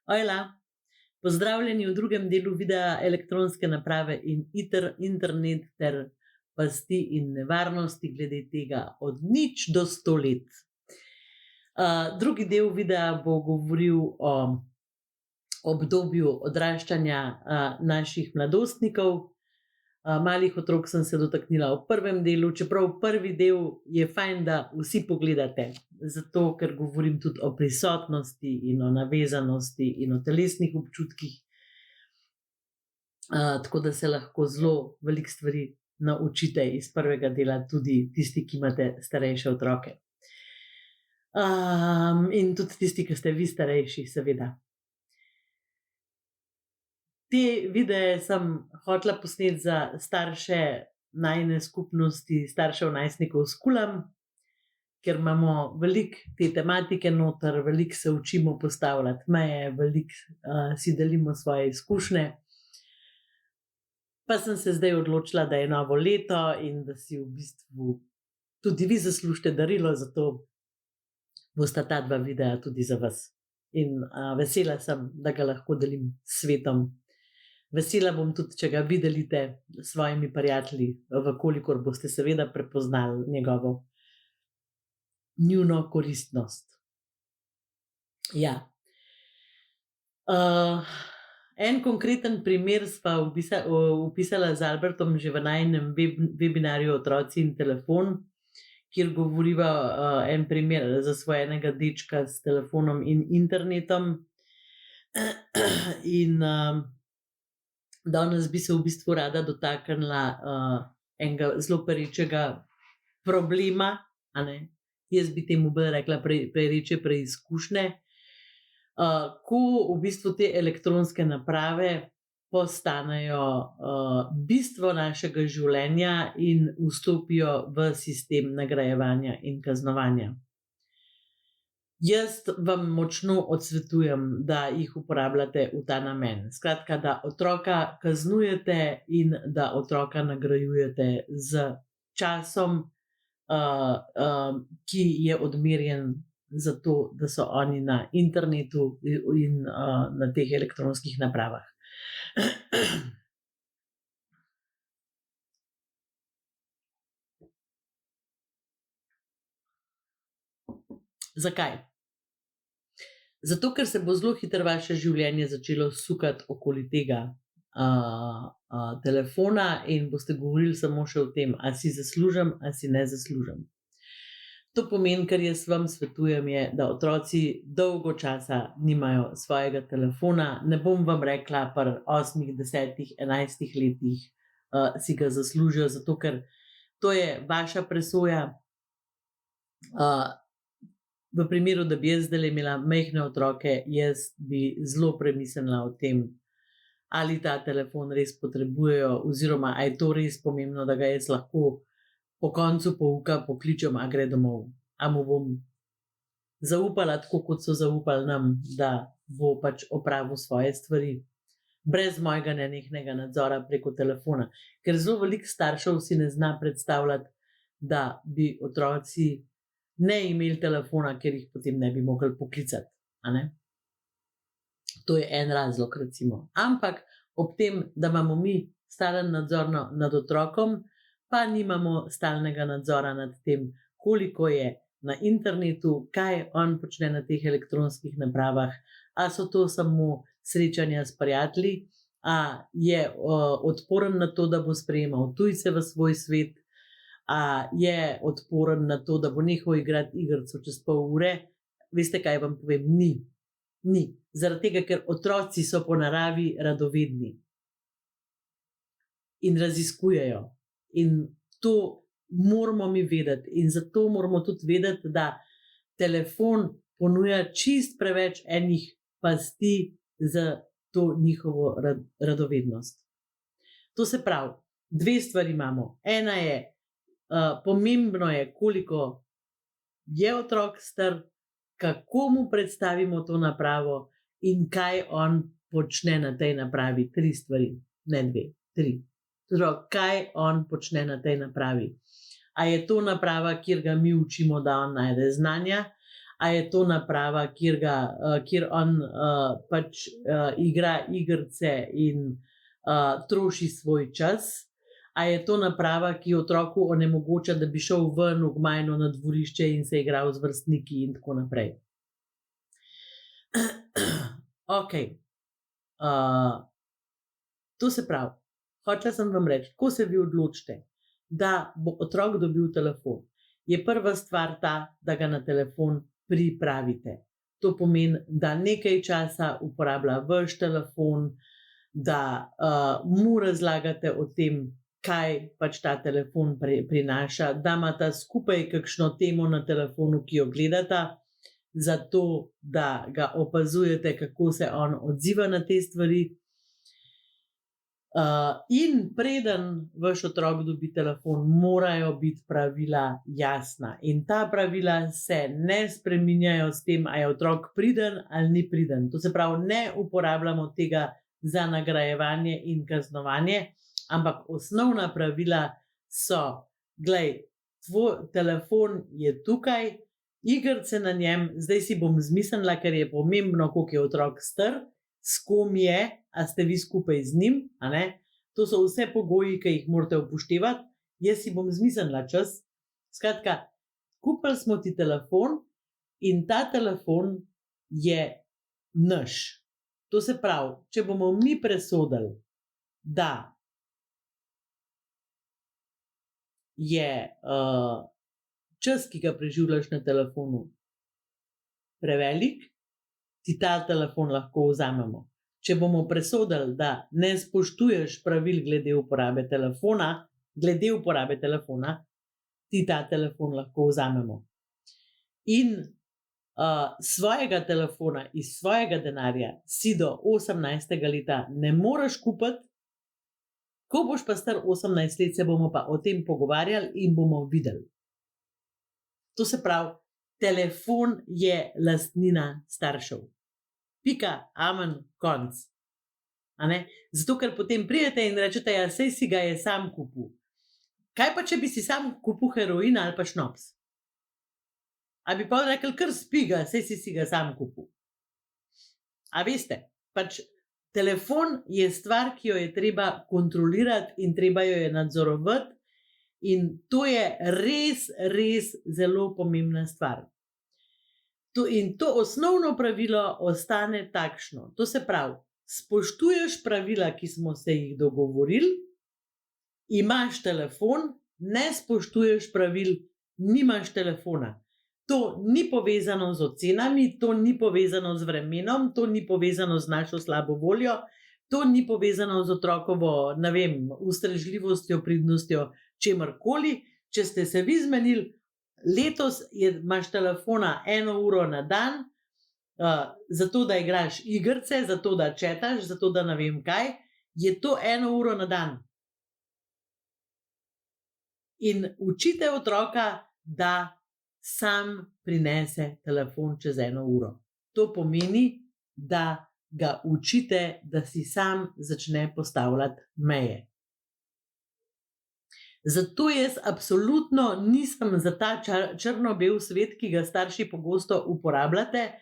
Ojla, pozdravljeni v drugem delu videa elektronske naprave in internet ter pasti in nevarnosti glede tega od 0 do 100 let. Drugi del videa bo govoril o obdobju odraščanja naših mladostnikov. Malih otrok sem se dotaknila v prvem delu, čeprav prvi del je fajn, da vsi pogledate, zato ker govorim tudi o prisotnosti in o navezanosti in o telesnih občutkih. Tako da se lahko zelo veliko stvari naučite iz prvega dela, tudi tisti, ki imate starejše otroke. In tudi tisti, ki ste vi starejši, seveda. Te videe sem hotela posneti za starše najine skupnosti, staršev najstnikov s KUL-om, ker imamo veliko te tematike noter, veliko se učimo postavljati meje, veliko si delimo svoje izkušnje. Pa sem se zdaj odločila, da je novo leto in da si v bistvu tudi vi zaslužite darilo, zato bosta ta dva videa tudi za vas. In vesela sem, da ga lahko delim s svetom. Vesela bom tudi, če ga vi delite s svojimi prijatelji, vkolikor boste seveda prepoznali njuno koristnost. Ja. En konkreten primer sva opisala z Albertom že v najinem webinarju Otroci in telefon, kjer govoriva en primer zasvojenega dečka s telefonom in internetom. In danes bi se v bistvu rada dotaknila enega zelo perečega problema, a ne? Jaz bi temu bolj rekla pereče preizkušnje, ko v bistvu te elektronske naprave postanejo bistvo našega življenja in vstopijo v sistem nagrajevanja in kaznovanja. Jaz vam močno odsvetujem, da jih uporabljate v ta namen. Skratka, da otroka kaznujete in da otroka nagrajujete z časom, ki je odmerjen za to, da so oni na internetu in na teh elektronskih napravah. Zakaj? Zato, ker se bo zelo hitro vaše življenje začelo sukati okoli tega telefona in boste govorili samo še o tem, a si zaslužim, a si ne zaslužim. To pomeni, kar jaz vam svetujem, je, da otroci dolgo časa nimajo svojega telefona. Ne bom vam rekla pri 8, 10, 11 letih si ga zaslužijo, zato ker to je vaša presoja. V primeru, da bi jaz zdaj imela majhne otroke, jaz bi zelo premislila o tem, ali ta telefon res potrebujejo oziroma a je to res pomembno, da ga jaz lahko po koncu pouka pokličem, a gre domov. A mu bom zaupala tako, kot so zaupali nam, da bo pač opravil svoje stvari brez mojega nenehnega nadzora preko telefona. Ker zelo veliko staršev si ne zna predstavljati, da bi otroci ne imeli telefona, ker jih potem ne bi mogli poklicati, a ne? To je en razlog, recimo. Ampak ob tem, da imamo mi stalen nadzor nad otrokom, pa nimamo stalnega nadzora nad tem, koliko je na internetu, kaj on počne na teh elektronskih napravah, a so to samo srečanja s prijatelji, a je odporen na to, da bo sprejemal tujce v svoj svet, a je odporen na to, da bo nehal igrati igrico čez pol ure. Veste, kaj vam povem? Ni. Zaradi tega, ker otroci so po naravi radovedni in raziskujejo. In to moramo mi vedeti. In zato moramo tudi vedeti, da telefon ponuja čist preveč enih pasti za to njihovo radovednost. To se pravi, dve stvari imamo. Ena je, pomembno je, koliko je otrok star, kako mu predstavimo to napravo in kaj on počne na tej napravi. 3 stvari, ne 2, 3. Torej, kaj on počne na tej napravi. A je to naprava, kjer ga mi učimo, da on najde znanja, a je to naprava, kjer on pač igra igrice in troši svoj čas, a je to naprava, ki otroku onemogoča, da bi šel ven v gmajno na dvorišče in se igral z vrstniki in tako naprej. Ok. To se pravi, hotela sem vam reči, ko se vi odločite, da bo otrok dobil telefon, je prva stvar ta, da ga na telefon pripravite. To pomeni, da nekaj časa uporablja vaš telefon, da mu razlagate o tem, kaj pač ta telefon prinaša, da imata skupaj kakšno temo na telefonu, ki jo gledata, zato da ga opazujete, kako se on odziva na te stvari. In preden vaš otrok dobi telefon, morajo biti pravila jasna. In ta pravila se ne spreminjajo s tem, a je otrok priden ali ni priden. To se pravi, ne uporabljamo tega za nagrajevanje in kaznovanje, ampak osnovna pravila so, glej, tvoj telefon je tukaj, igrice na njem, zdaj si bom zmislila, ker je pomembno, koliko je otrok star, s kom je, a ste vi skupaj z njim, a ne? To so vse pogoji, ki jih morate upoštevati. Jaz si bom zmislila čas. Skratka, kupili smo ti telefon in ta telefon je naš. To se pravi, če bomo mi presodili, da je čas, ki ga preživljaš na telefonu, prevelik, ti ta telefon lahko vzamemo. Če bomo presodili, da ne spoštuješ pravil glede uporabe telefona, ti ta telefon lahko vzamemo. In svojega telefona iz svojega denarja si do 18. leta ne moreš kupiti. Ko boš pa star 18 let, se bomo pa o tem pogovarjali in bomo videli. To se pravi, telefon je lastnina staršev. Pika, amen, konc. Zato, ker potem pridete in rečete, ja, saj si ga je sam kupil. Kaj pa, če bi si sam kupil heroin ali pa šnops? A bi pa rekel, kar spi ga, saj si ga sam kupil. A veste, pač telefon je stvar, ki jo je treba kontrolirati in treba jo je nadzorovati, in to je res, res zelo pomembna stvar. In to osnovno pravilo ostane takšno. To se pravi, spoštuješ pravila, ki smo se jih dogovorili, imaš telefon, ne spoštuješ pravil, nimaš telefona. To ni povezano z ocenami, to ni povezano z vremenom, to ni povezano z našo slabo voljo, to ni povezano z otrokovo, ne vem, ustrežljivostjo, pridnostjo, čemarkoli. Če ste se vi zmenili, letos imaš telefona 1 uro na dan, zato da igraš igrice, zato da četaš, zato da ne vem kaj, je to 1 uro na dan. In učite otroka, da sam prinese telefon čez 1 uro. To pomeni, da ga učite, da si sam začne postavljati meje. Zato jaz absolutno nisem za ta črno-bel svet, ki ga starši pogosto uporabljate,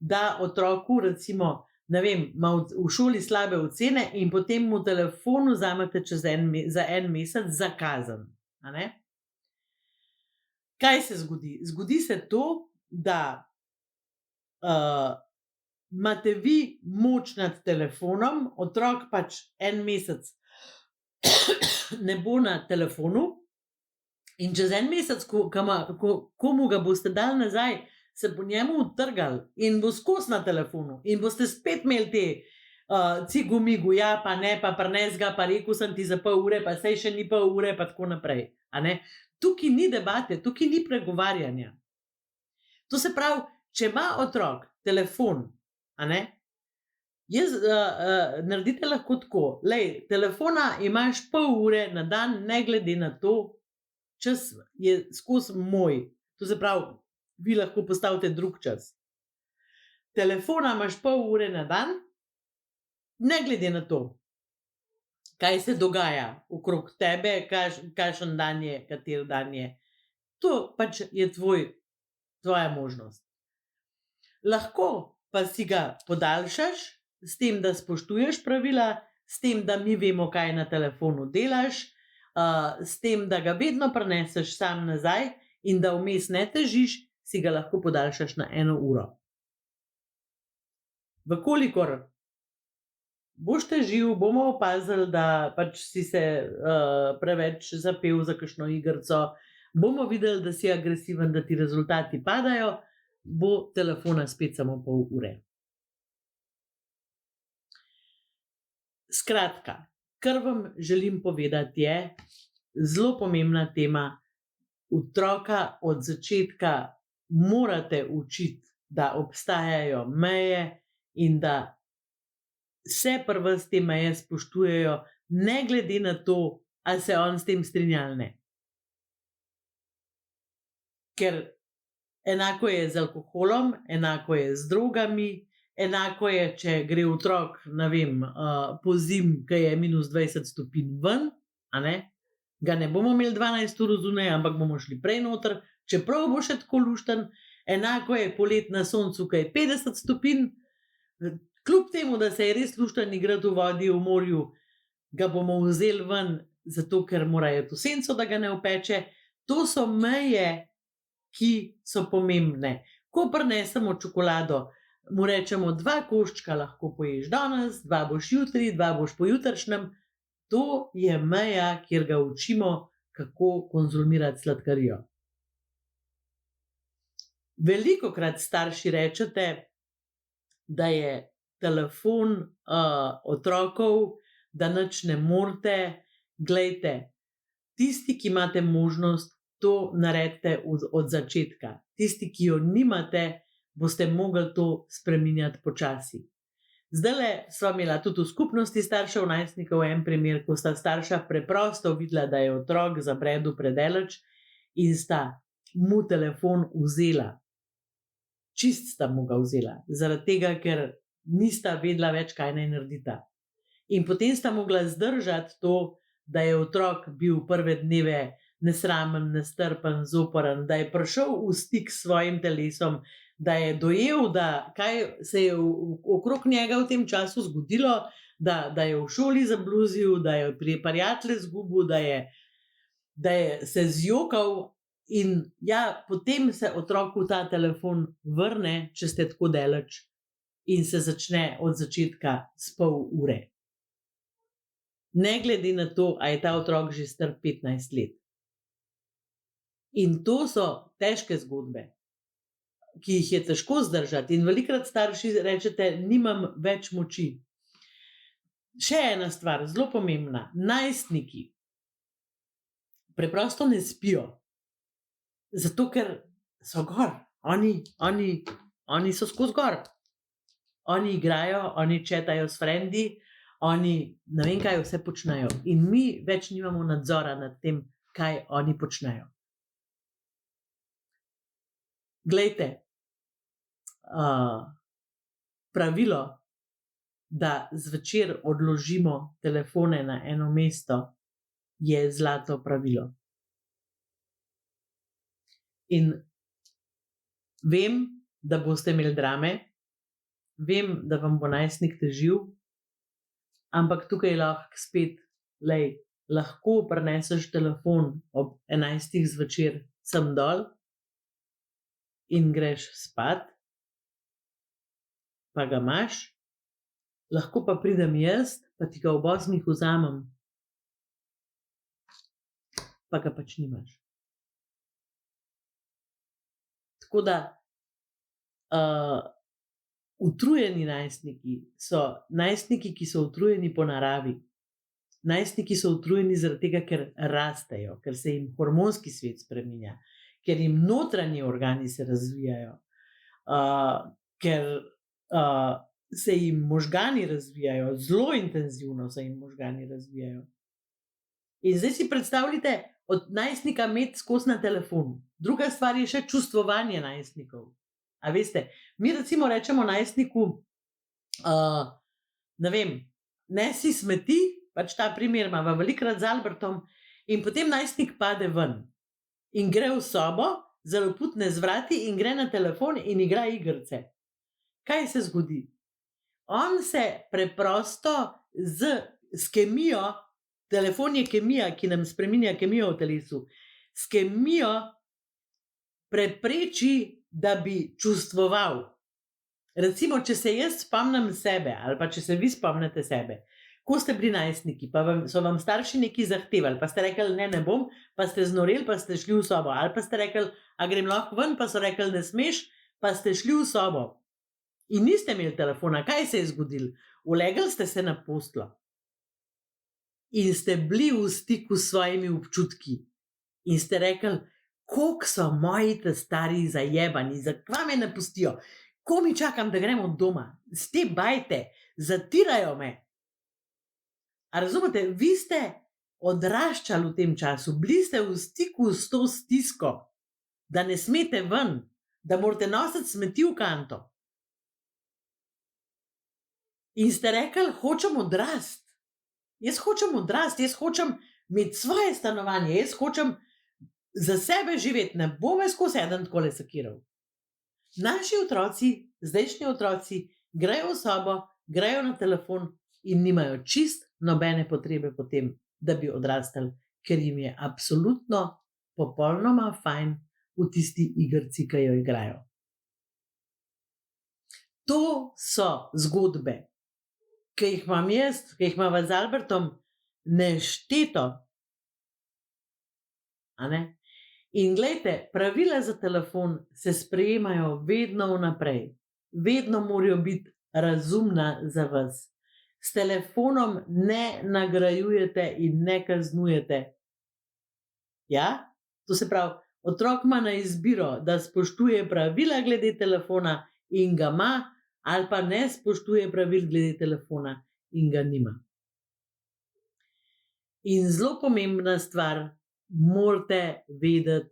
da otroku, recimo, ne vem, ima v šoli slabe ocene in potem mu telefon vzamete za 1 mesec za kazen. A ne? Kaj se zgodi? Zgodi se to, da imate vi moč nad telefonom, otrok pač 1 mesec ne bo na telefonu in čez 1 mesec, ko mu ga boste dali nazaj, se bo njemu utrgal in bo skozi na telefonu in boste spet imeli te cigumigu, ja, pa ne, pa prines ga, pa rekel sem ti za pol ure, pa sej še ni pol ure, pa tako naprej. A ne? Tukaj ni debate, tukaj ni pregovarjanja. To se pravi, če ima otrok telefon, a ne, naredite lahko tako, lej, telefona imaš pol ure na dan, ne glede na to, čas je skozi moj. To se pravi, vi lahko postavite drug čas. Telefona imaš pol ure na dan, ne glede na to, kaj se dogaja okrog tebe, kakšen dan je, kateri dan je. To pač je tvoja možnost. Lahko pa si ga podaljšaš, s tem, da spoštuješ pravila, s tem, da mi vemo, kaj na telefonu delaš, s tem, da ga vedno prineseš sam nazaj in da vmes ne težiš, si ga lahko podaljšaš na 1 uro. Vkolikor boš težil, bomo opazili, da pač si se preveč zapel za kakšno igrico, bomo videli, da si agresiven, da ti rezultati padajo, bo telefona spet samo pol ure. Skratka, kar vam želim povedati je, zelo pomembna tema, otroka od začetka morate učiti, da obstajajo meje in da se pri vas te meje spoštujejo, ne glede na to, ali se on s tem strinja ali ne. Ker enako je z alkoholom, enako je z drogami, enako je, če gre otrok, ne vem, pozimi, ko je -20 stopinj ven, a ne, ga ne bomo imeli 12 ur zunaj, ampak bomo šli prej noter, čeprav bo še tako lušten. Enako je polet na soncu, ko je 50 stopinj, kljub temu, da se je res lušten igrati v vodi, v morju, ga bomo vzeli ven, zato ker mora iti v senco, da ga ne opeče. To so meje, ki so pomembne. Ko prinesemo čokolado, mu rečemo, 2 koščka lahko poješ danes, 2 boš jutri, 2 boš pojutrišnjem. To je meja, kjer ga učimo, kako konzumirati sladkarijo. Velikokrat starši rečete, da je telefon otrokov, da nič ne morete. Glejte, tisti, ki imate možnost, to naredite od začetka. Tisti, ki jo nimate, boste mogli to spreminjati počasi. Zdajle sva imela tudi v skupnosti staršev najstnikov en primer, ko sta starša preprosto videla, da je otrok zabredel predaleč in sta mu telefon vzela. Čist sta mu ga vzela, zaradi tega, ker nista vedela več, kaj naj naredita. In potem sta mogla zdržati to, da je otrok bil prve dneve nesramen, nestrpen, zoporen, da je prišel v stik s svojim telesom, da je dojel, da kaj se je okrog njega v tem času zgodilo, da je v šoli zabluzil, da je prijatelje izgubil, da je se zjokal. In ja, potem se otroku ta telefon vrne, če ste tako daleč, in se začne od začetka s pol ure. Ne glede na to, a je ta otrok že star 15 let. In to so težke zgodbe, ki jih je težko zdržati. In velikokrat starši rečete, nimam več moči. Še ena stvar, zelo pomembna. Najstniki preprosto ne spijo. Zato, ker so gor. Oni so skozi gor. Oni igrajo, oni četajo s frendi, oni ne vem, kaj vse počnejo. In mi več nimamo nadzora nad tem, kaj oni počnejo. Glejte, pravilo, da zvečer odložimo telefone na eno mesto, je zlato pravilo. In vem, da boste imeli drame, vem, da vam bo najstnik težil, ampak tukaj lahko spet, lahko prineseš telefon ob 11. zvečer sem dol in greš spat, pa ga imaš, lahko pa pridem jaz, pa ti ga ob 8. vzamem, pa ga pač nimaš. Tako da utrujeni najstniki so najstniki, ki so utrujeni po naravi. Najstniki so utrujeni zaradi tega, ker rastejo, ker se jim hormonski svet spreminja, ker jim notranji organi se razvijajo, ker se jim možgani razvijajo, zelo intenzivno se jim možgani razvijajo. In zdaj si predstavljate, od najstnika imeti skozi na telefonu. Druga stvar je še čustvovanje najstnikov. A veste, mi recimo rečemo najstniku, ne vem, nesi smeti, pač ta primer imava velikokrat z Albertom, in potem najstnik pade ven in gre v sobo, zaloputne z vrati in gre na telefon in igra igrice. kaj se zgodi? On se preprosto s kemijo, telefon je kemija, ki nam spreminja kemijo v telesu, s kemijo prepreči, da bi čustvoval. Recimo, če se jaz spomnim sebe, ali pa če se vi spomnite sebe, ko ste bili najstniki, pa so vam starši nekaj zahtevali, pa ste rekli, ne bom, pa ste znoreli, pa ste šli v sobo, ali pa ste rekli, a grem lahko ven, pa so rekli, ne smeš, pa ste šli v sobo. In niste imeli telefona, kaj se je zgodilo? Ulegli ste se na posteljo in ste bili v stiku s svojimi občutki in ste rekli, koliko so moji stari zajebani, zakaj me ne pustijo, ko mi čakam, da grem od doma, ste bajte, zatirajo me. A razumete, vi ste odraščali v tem času, bili ste v stiku s to stisko, da ne smete ven, da morate nositi smeti v kanto. In ste rekli, hočem odrasti. Jaz hočem odrasti, jaz hočem imeti svoje stanovanje, jaz hočem za sebe živeti, ne bom jaz skozi eden takole sakiral. Naši otroci, zdajšnji otroci, grejo v sobo, grejo na telefon in nimajo čist nobene potrebe po tem, da bi odrastali, ker jim je absolutno popolnoma fajn v tisti igrici, ki jo igrajo. To so zgodbe, ki jih imam jaz, ki jih imava z Albertom nešteto. A ne? In glejte, pravila za telefon se sprejemajo vedno vnaprej. Vedno morajo biti razumna za vas. S telefonom ne nagrajujete in ne kaznujete. Ja? To se pravi, otrok ima na izbiro, da spoštuje pravila glede telefona in ga ima, ali pa ne spoštuje pravil glede telefona in ga nima. In zelo pomembna stvar, morate vedeti,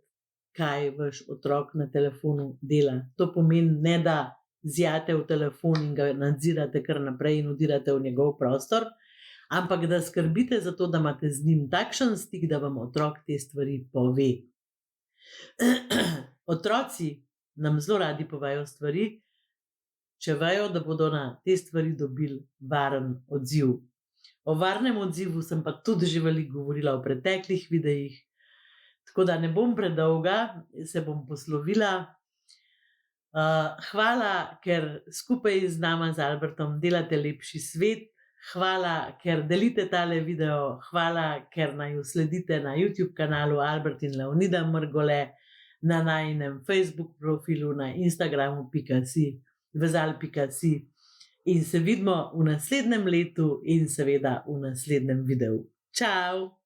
kaj vaš otrok na telefonu dela. To pomeni, ne da zjate v telefon in ga nadzirate kar naprej in vdirate v njegov prostor, ampak da skrbite za to, da imate z njim takšen stik, da vam otrok te stvari pove. Otroci nam zelo radi povejo stvari, če vejo, da bodo na te stvari dobili varen odziv. O varnem odzivu sem pa tudi že veliko govorila v preteklih videih, tako da ne bom predolga, se bom poslovila. Hvala, ker skupaj z nama, z Albertom, delate lepši svet. Hvala, ker delite tale video. Hvala, ker naju sledite na YouTube kanalu Albert in Leonida Mrgole, na najinem Facebook profilu, na instagramu.si, vezal.si. In se vidimo v naslednjem letu in seveda v naslednjem videu. Čau!